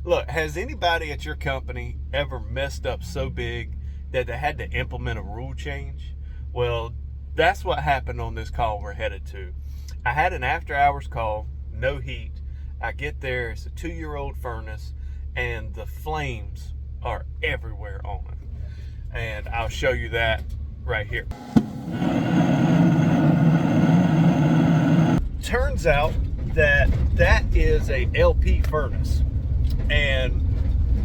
Look, has anybody at your company ever messed up so big that they had to implement a rule change? Well, that's what happened on this call we're headed to. I had an after hours call, no heat. I get there, it's a 2-year-old furnace, and the flames are everywhere on it. And I'll show you that right here. Turns out that is a LP furnace. And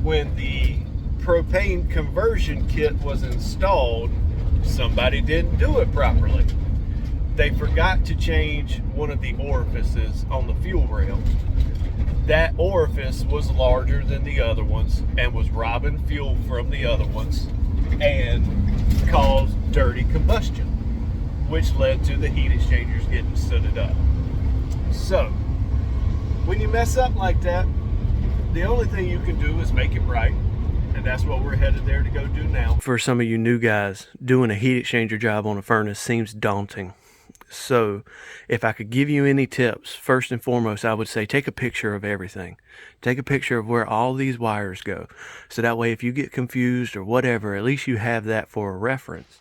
when the propane conversion kit was installed, somebody didn't do it properly. They forgot to change one of the orifices on the fuel rail. That orifice was larger than the other ones and was robbing fuel from the other ones and caused dirty combustion, which led to the heat exchangers getting sooted up. So, when you mess up like that, the only thing you can do is make it right, and that's what we're headed there to go do now. For some of you new guys, doing a heat exchanger job on a furnace seems daunting. So, if I could give you any tips, first and foremost, I would say take a picture of everything. Take a picture of where all these wires go. So that way, if you get confused or whatever, at least you have that for a reference.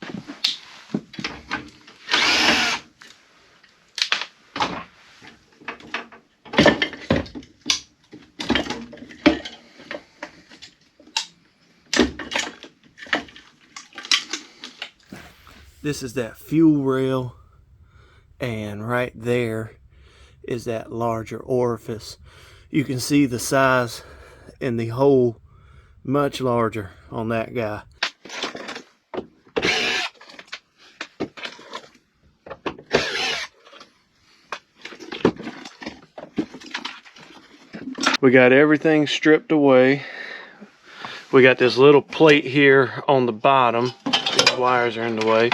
This is that fuel rail, and right there is that larger orifice. You can see the size and the hole much larger on that guy. We got everything stripped away. We got this little plate here on the bottom. These wires are in the way.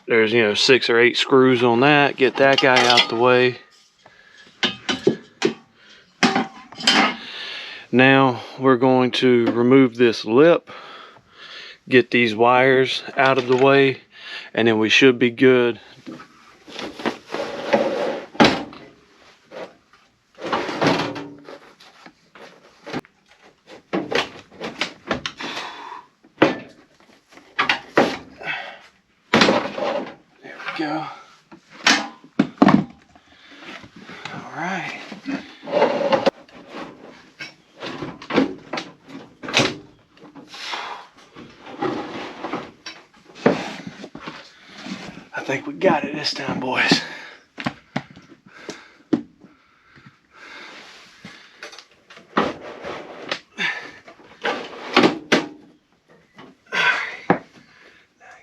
There's 6 or 8 screws on that. Get that guy out the way. Now we're going to remove this lip, get these wires out of the way, and then we should be good. Go. All right. I think we got it this time, boys. Now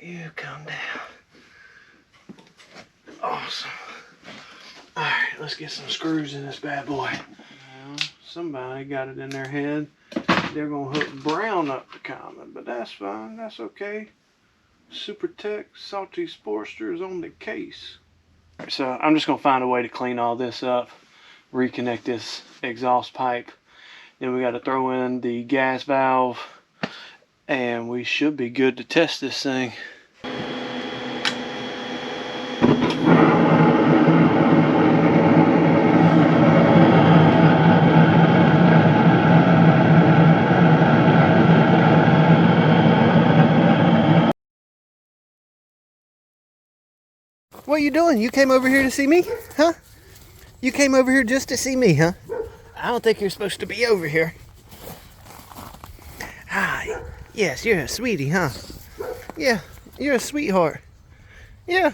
you come down. Awesome. Alright, let's get some screws in this bad boy. Well, somebody got it in their head they're going to hook brown up the Comet, but that's fine, that's okay. Supertech Salty Sportster is on the case. So I'm just going to find a way to clean all this up, reconnect this exhaust pipe. Then we got to throw in the gas valve, and we should be good to test this thing. What are you doing? You came over here to see me? Huh? You came over here just to see me, huh? I don't think you're supposed to be over here. Hi. Yes, you're a sweetie, huh? Yeah, you're a sweetheart. Yeah.